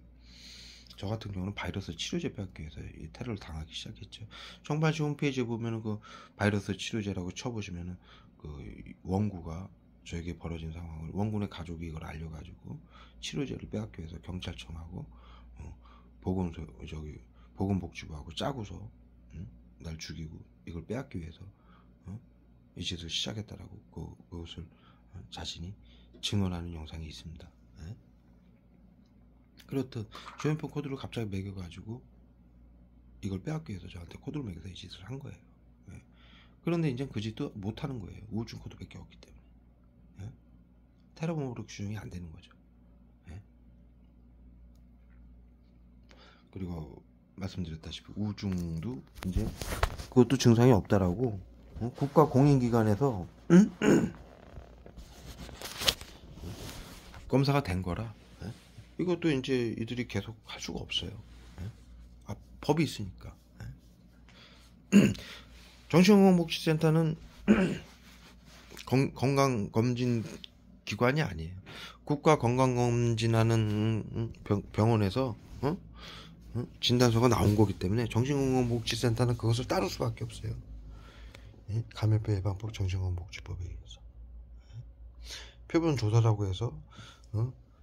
저 같은 경우는 바이러스 치료제 뺏기 위해서 이 테러를 당하기 시작했죠. 정발시 홈페이지에 보면은 그 바이러스 치료제라고 쳐보시면은 그 원구가 저에게 벌어진 상황을, 원군의 가족이 이걸 알려가지고 치료제를 빼앗기 위해서 경찰청하고 보건복지부하고 짜고서 날 죽이고 이걸 빼앗기 위해서 이 짓을 시작했다라고 그것을 자신이 증언하는 영상이 있습니다. 예? 그렇듯 휴대폰 코드를 갑자기 매겨가지고 이걸 빼앗기 위해서 저한테 코드를 매겨서 이 짓을 한 거예요. 예? 그런데 이제 그 짓도 못하는 거예요. 우울증 코드밖에 없기 때문에. 예? 테러범으로 규정이 안 되는 거죠. 예? 그리고 말씀드렸다시피 우울증도 이제 그것도 증상이 없다라고 국가 공인기관에서 검사가 된 거라. 예? 이것도 이제 이들이 계속 할 수가 없어요. 예? 법이 있으니까. 예? 정신건강복지센터는 건강검진 기관이 아니에요. 국가 건강검진하는 병원에서 진단서가 나온 거기 때문에 정신건강복지센터는 그것을 따를 수밖에 없어요. 예? 감염병 예방법 정신건강복지법에 의해서. 표본 조사라고 해서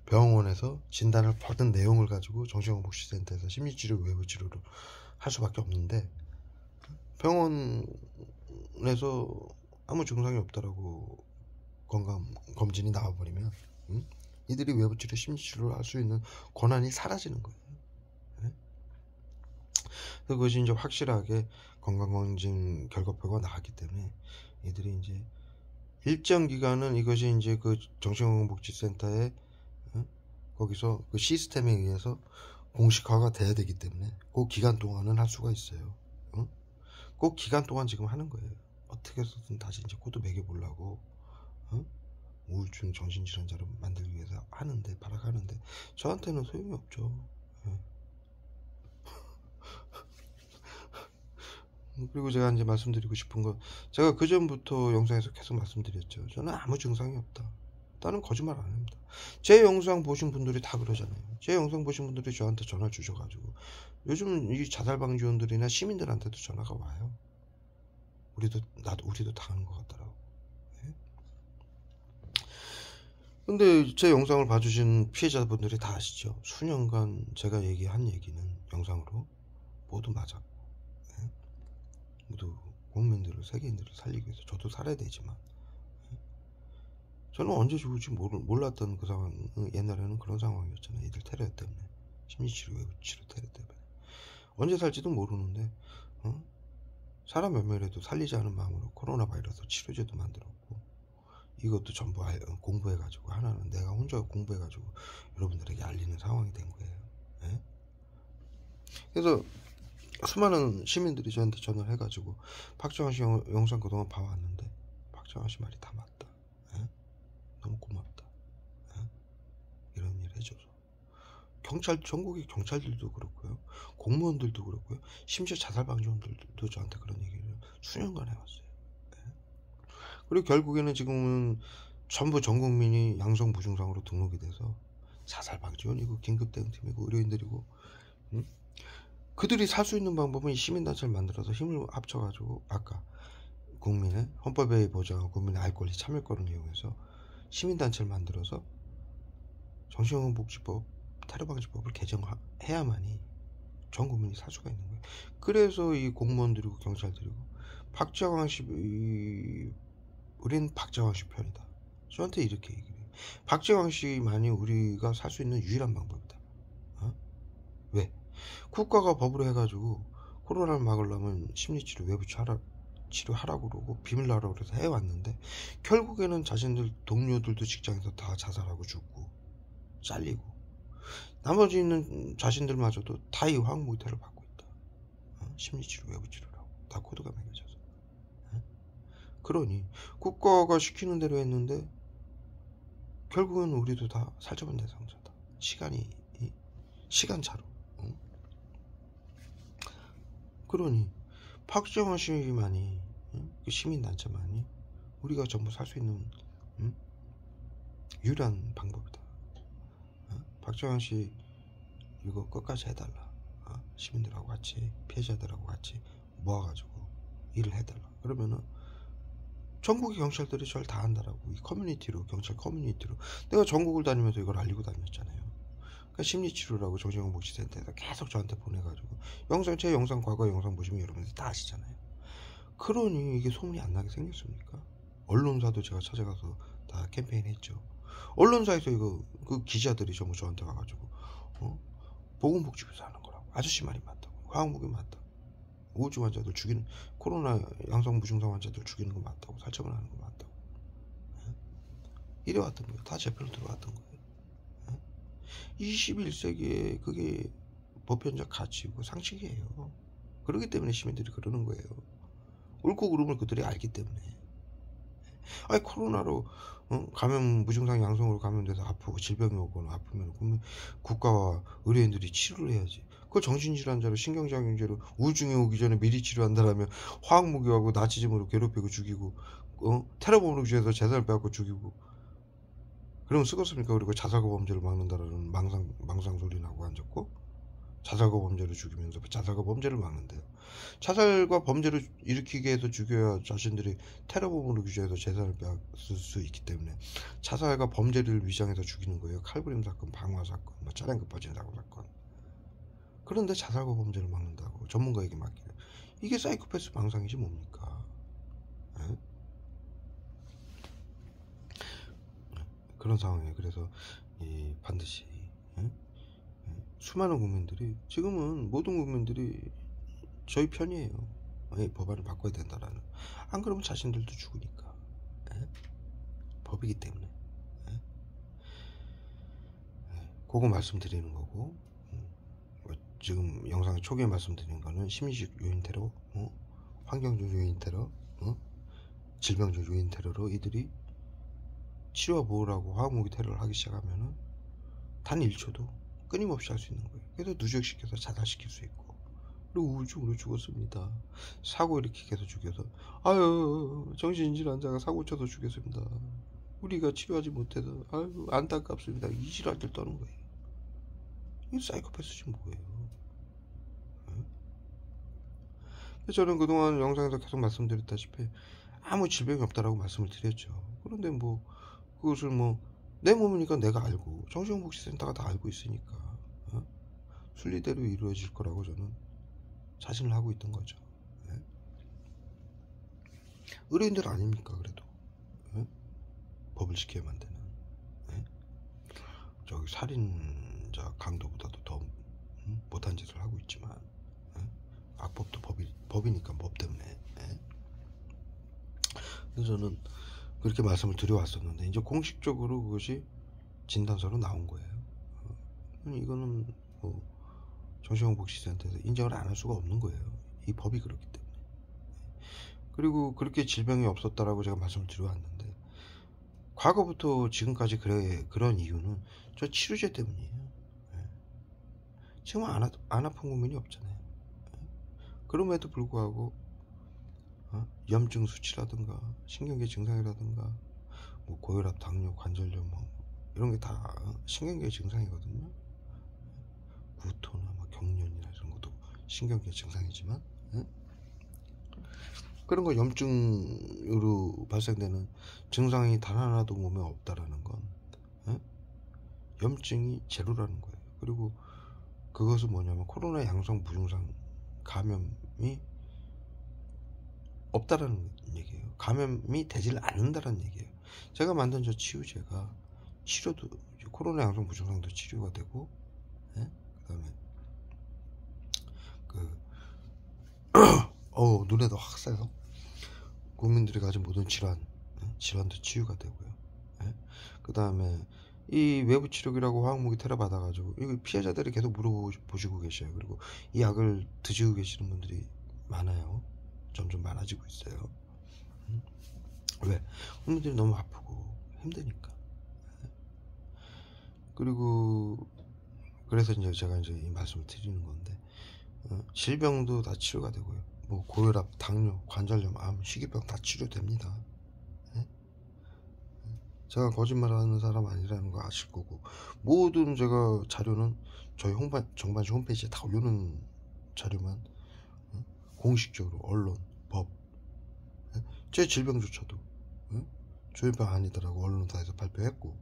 병원에서 진단을 받은 내용을 가지고 정신건강복지센터에서 심리치료 외부 치료를 할 수밖에 없는데, 병원에서 아무 증상이 없다라고 건강검진이 나와버리면 이들이 외부치료 심리치료를 할 수 있는 권한이 사라지는 거예요. 네? 그것이 이제 확실하게 건강검진 결과표가 나왔기 때문에 이들이 이제 일정 기간은 이것이 이제 그 정신건강복지센터에 거기서 그 시스템에 의해서 공식화가 돼야 되기 때문에 그 기간 동안은 할 수가 있어요. 그 기간 동안 지금 하는 거예요. 어떻게 해서든 다시 이제 코드 매겨보려고 우울증 정신질환자를 만들기 위해서 하는데, 발악하는데 저한테는 소용이 없죠. 그리고 제가 이제 말씀드리고 싶은 건, 제가 그 전부터 영상에서 계속 말씀드렸죠. 저는 아무 증상이 없다. 나는 거짓말 안 합니다. 제 영상 보신 분들이 다 그러잖아요. 제 영상 보신 분들이 저한테 전화 주셔가지고, 요즘 이 자살방지원들이나 시민들한테도 전화가 와요. 우리도 당하는 것 같더라고. 네? 근데 제 영상을 봐주신 피해자분들이 다 아시죠? 수년간 제가 얘기한 얘기는 영상으로 모두 맞았고, 네? 모두 국민들을, 세계인들을 살리기 위해서 저도 살아야 되지만, 저는 언제 죽을지 몰랐던 그 상황. 옛날에는 그런 상황이었잖아요. 이들 테러 때문에, 심리치료 외부치료 테러 때문에 언제 살지도 모르는데 사람 몇 명이라도 살리지 않은 마음으로 코로나 바이러스 치료제도 만들었고, 이것도 전부 공부해가지고, 하나는 내가 혼자 공부해가지고 여러분들에게 알리는 상황이 된 거예요. 예? 그래서 수많은 시민들이 저한테 전화를 해가지고, 박정환 씨 영상 그동안 봐왔는데 박정환 씨 말이 다 맞다. 예? 너무 고맙다. 예? 이런 일 해줘서. 전국의 경찰들도 그렇고요, 공무원들도 그렇고요, 심지어 자살방지원들도 저한테 그런 얘기를 수년간 해왔어요. 네. 그리고 결국에는 지금은 전부 전 국민이 양성 무증상으로 등록이 돼서 자살방지원이고 긴급대응팀이고 의료인들이고, 그들이 살 수 있는 방법은 이 시민단체를 만들어서 힘을 합쳐가지고, 아까 국민의 헌법에 보장한 국민의 알 권리 참여권을 이용해서 시민단체를 만들어서 정신건강복지법, 테러방지법을 개정해야만이 전 국민이 살 수가 있는 거예요. 그래서 이 공무원들이고 경찰들이고 박정환 씨, 우린 박정환 씨 편이다. 저한테 이렇게 얘기해요. 박정환 씨만이 우리가 살 수 있는 유일한 방법이다. 왜? 국가가 법으로 해가지고 코로나를 막으려면 심리치료 외부 치료하라고 그러고 비밀하라고 그래서 해왔는데, 결국에는 자신들 동료들도 직장에서 다 자살하고 죽고 잘리고, 나머지 있는 자신들마저도 다 이 화학무기태를 받고 있다. 심리치료 외부 치료라고 다 코드가 매겨져서. 그러니 국가가 시키는 대로 했는데 결국은 우리도 다 살처분 대상자다. 시간차로. 그러니 박정환 씨만이, 그 시민단체만이 우리가 전부 살 수 있는 유일한 방법이다. 박정환 씨 이거 끝까지 해달라. 시민들하고 같이, 피해자들하고 같이 모아가지고 일을 해달라. 그러면은 전국의 경찰들이 저를 다 한다라고. 이 커뮤니티로, 경찰 커뮤니티로 내가 전국을 다니면서 이걸 알리고 다녔잖아요. 그러니까 심리치료라고 정신건복지센터에서 계속 저한테 보내가지고, 제 영상, 과거 영상 보시면 여러분들 다 아시잖아요. 그러니 이게 소문이 안 나게 생겼습니까? 언론사도 제가 찾아가서 다 캠페인 했죠. 언론사에서 이거 그 기자들이 전부 저한테 와가지고 보건복지부에서 하는 거라고. 아저씨 말이 맞다고. 화학무기 맞다고. 우울증 환자들 죽이는, 코로나 양성 무증상 환자들 죽이는 거 맞다고. 살처분하는 거 맞다고. 이래왔던 거예요. 다 제 편으로 들어왔던 거예요. 21세기에 그게 보편적 가치고 상식이에요. 그렇기 때문에 시민들이 그러는 거예요. 옳고 그름을 그들이 알기 때문에. 아니 코로나로 감염, 무증상 양성으로 감염돼서 아프고 질병이 오거나 아프면 국가와 의료인들이 치료를 해야지. 그걸 정신질환자로, 신경장애인자로, 우울증이 오기 전에 미리 치료한다라면 화학무기하고 나치즘으로 괴롭히고 죽이고, 테러범으로 죄해서 재산을 빼앗고 죽이고, 그러면 쓰겠습니까? 그리고 자살과 범죄를 막는다라는 망상 소리 나고 앉았고, 자살과 범죄를 죽이면서 자살과 범죄를 막는데요. 자살과 범죄를 일으키게 해서 죽여야 자신들이 테러범으로 규제해서 재산을 빼앗을 수 있기 때문에 자살과 범죄를 위장해서 죽이는 거예요. 칼부림 사건, 방화 사건, 차량 급발진 사고 사건. 그런데 자살과 범죄를 막는다고 전문가에게 맡기는, 이게 사이코패스 망상이지 뭡니까? 에? 그런 상황이에요. 그래서 반드시 수많은 국민들이, 지금은 모든 국민들이 저희 편이에요. 법안을 바꿔야 된다라는. 안 그러면 자신들도 죽으니까. 법이기 때문에. 그거 말씀드리는 거고, 지금 영상의 초기에 말씀드린 거는 심리적 요인 테러, 환경적 요인 테러, 질병적 요인 테러로 이들이 치료와 보호라고 화학무기 테러를 하기 시작하면은 단 1초도 끊임없이 할 수 있는 거예요. 그래서 누적시켜서 자살시킬 수 있고, 그리고 우울증으로 죽었습니다. 사고 일으키게 해서 죽여서, 아유 정신질환자가 사고 쳐서 죽였습니다. 우리가 치료하지 못해서 아유 안타깝습니다. 이 지랄들 떠는 거예요. 이게 사이코패스지 뭐예요. 저는 그동안 영상에서 계속 말씀드렸다시피 아무 질병이 없다라고 말씀을 드렸죠. 그런데 그것을 내 몸이니까 내가 알고, 정신건복지센터가 다 알고 있으니까 순리대로 이루어질 거라고 저는 자신을 하고 있던 거죠. 의료인들 아닙니까? 그래도 법을 지켜야만 되는, 저기 살인자 강도보다도 더 못한 짓을 하고 있지만, 악법도 법이니까 법 때문에. 그래서 저는 그렇게 말씀을 드려왔었는데, 이제 공식적으로 그것이 진단서로 나온 거예요. 이거는 정신건복지센터에서 인정을 안 할 수가 없는 거예요. 이 법이 그렇기 때문에. 그리고 그렇게 질병이 없었다라고 제가 말씀을 드려왔는데, 과거부터 지금까지 그런 이유는 저 치료제 때문이에요. 지금 안 아픈 국민이 없잖아요. 그럼에도 불구하고 염증 수치라든가 신경계 증상이라든가 고혈압, 당뇨, 관절염 이런 게 다 신경계 증상이거든요. 구토나 경련이나 이런 것도 신경계 증상이지만, 그런 거 염증으로 발생되는 증상이 단 하나도 몸에 없다라는 건 염증이 제로라는 거예요. 그리고 그것은 뭐냐면 코로나 양성 무증상 감염이 없다라는 얘기예요. 감염이 되질 않는다라는 얘기예요. 제가 만든 저 치유제가 치료도 코로나 양성 부증상도 치료가 되고, 예? 그다음에 눈에도 확 쌓여 국민들이 가진 모든 질환도 치유가 되고요. 예? 그 다음에 이 외부 치료기라고 화학무기 테러 받아가지고 이 피해자들이 계속 물어보시고 계셔요. 그리고 이 약을 드시고 계시는 분들이 많아요. 점점 많아지고 있어요. 왜? 국민들이 너무 아프고 힘드니까. 그리고 그래서 이제 제가 이제 이 말씀을 드리는 건데, 질병도 다 치료가 되고요. 뭐 고혈압, 당뇨, 관절염, 암, 희귀병 다 치료됩니다. 예? 제가 거짓말하는 사람 아니라는 거 아실 거고, 모든 제가 자료는 저희 정반시 홈페이지에 다 올려놓은 자료만 공식적으로 언론, 법, 제 질병조차도 조현병 아니더라고 언론사에서 발표했고,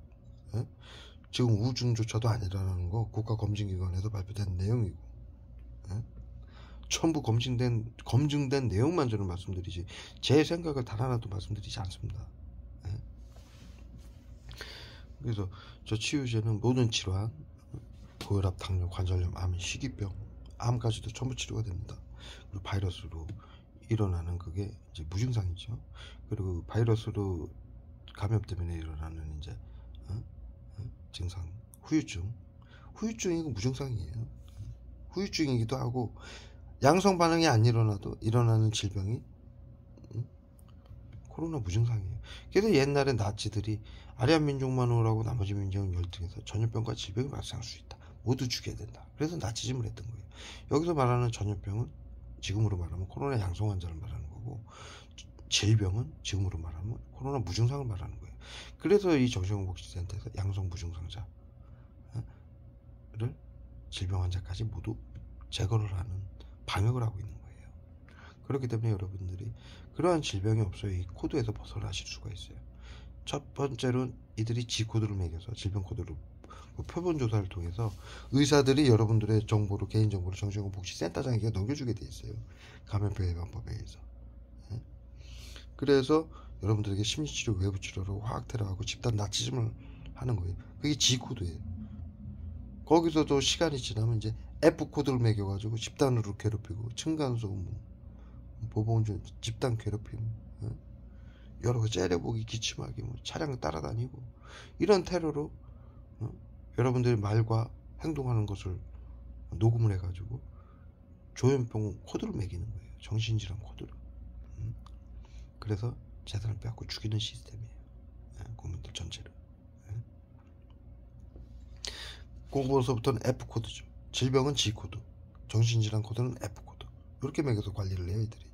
지금 우중조차도 아니라는 거 국가검증기관에서 발표된 내용이고, 전부 검증된 내용만 저는 말씀드리지 제 생각을 단 하나도 말씀드리지 않습니다. 그래서 저 치유제는 모든 질환, 고혈압, 당뇨, 관절염, 암, 희귀병, 암까지도 전부 치료가 됩니다. 그리고 바이러스로 일어나는 그게 이제 무증상이죠. 그리고 바이러스로 감염 때문에 일어나는 이제 증상, 후유증이고 무증상이에요. 후유증이기도 하고 양성 반응이 안 일어나도 일어나는 질병이 코로나 무증상이에요. 그래서 옛날에 나치들이 아리안 민족만 오라고 나머지 민족은 열등해서 전염병과 질병이 발생할 수 있다. 모두 죽여야 된다. 그래서 나치즘을 했던 거예요. 여기서 말하는 전염병은 지금으로 말하면 코로나 양성 환자를 말하는 거고, 질병은 지금으로 말하면 코로나 무증상을 말하는 거예요. 그래서 이 정신건강복지센터에서 양성 무증상자를 질병 환자까지 모두 제거를 하는 방역을 하고 있는 거예요. 그렇기 때문에 여러분들이 그러한 질병이 없어야 이 코드에서 벗어나실 수가 있어요. 첫 번째로는 이들이 G코드를 매겨서 질병 코드를 표본 조사를 통해서 의사들이 여러분들의 정보를, 개인정보를 정신건강복지센터장에게 넘겨주게 돼 있어요. 감염병 예방법에 의해서. 그래서 여러분들에게 심리치료, 외부치료로 화학테러하고 집단 나치즘을 하는 거예요. 그게 G코드예요. 거기서도 시간이 지나면 이제 F코드를 매겨가지고 집단으로 괴롭히고, 층간소음, 보복운전, 집단 괴롭힘, 여러 가지 째려보기, 기침하기, 차량 따라다니고, 이런 테러로 여러분들의 말과 행동하는 것을 녹음을 해가지고 조현병 코드를 매기는 거예요. 정신질환 코드를. 그래서 재산을 빼앗고 죽이는 시스템이에요. 국민들 전체를. 그거서부터는 F코드죠. 질병은 G코드, 정신질환 코드는 F코드. 이렇게 매겨서 관리를 해요, 이들이.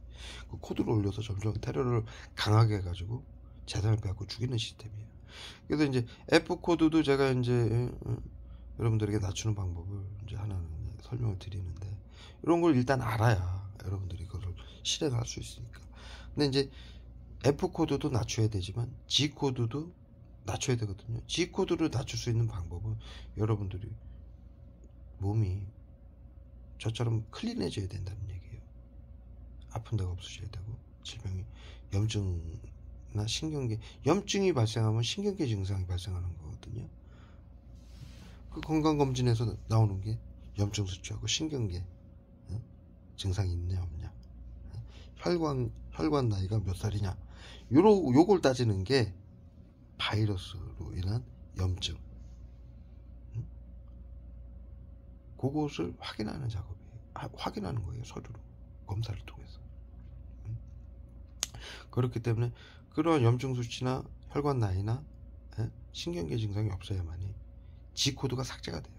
그 코드를 올려서 점점 테러를 강하게 해가지고 재산을 빼앗고 죽이는 시스템이에요. 그래서 이제 F코드도 제가 이제 여러분들에게 낮추는 방법을 이제 하나는 설명을 드리는데, 이런 걸 일단 알아야 여러분들이 그걸 실행할 수 있으니까. 근데 이제 F코드도 낮춰야 되지만 G코드도 낮춰야 되거든요. G코드를 낮출 수 있는 방법은 여러분들이 몸이 저처럼 클린해져야 된다는 얘기예요. 아픈 데가 없으셔야 되고, 질병이, 염증이나 신경계, 염증이 발생하면 신경계 증상이 발생하는 거거든요. 그 건강검진에서 나오는 게 염증 수치하고 신경계 증상이 있냐 없냐, 혈관 나이가 몇 살이냐, 요걸 따지는 게 바이러스로 인한 염증, 그것을 확인하는 작업이에요. 확인하는 거예요. 서류로 검사를 통해서. 그렇기 때문에 그러한 염증 수치나 혈관 나이나 신경계 증상이 없어야만이 G코드가 삭제가 돼요.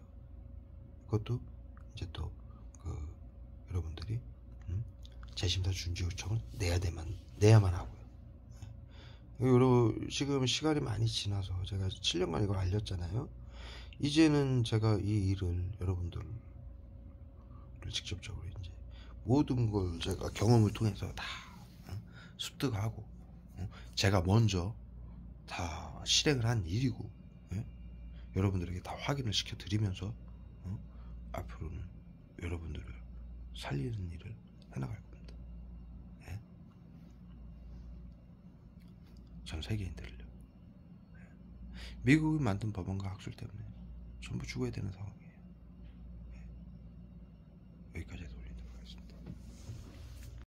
그것도 이제 또 여러분들이 재심사 준지 요청을 내야만 하고요. 지금 시간이 많이 지나서 제가 7년간 이걸 알렸잖아요. 이제는 제가 이 일을 여러분들을 직접적으로 이제 모든 걸 제가 경험을 통해서 다 습득하고, 제가 먼저 다 실행을 한 일이고, 여러분들에게 다 확인을 시켜드리면서 앞으로는 여러분들을 살리는 일을 해나갈 겁니다. 전 세계인들을요. 미국이 만든 법안과 학술 때문에 전부 죽어야 되는 상황이에요.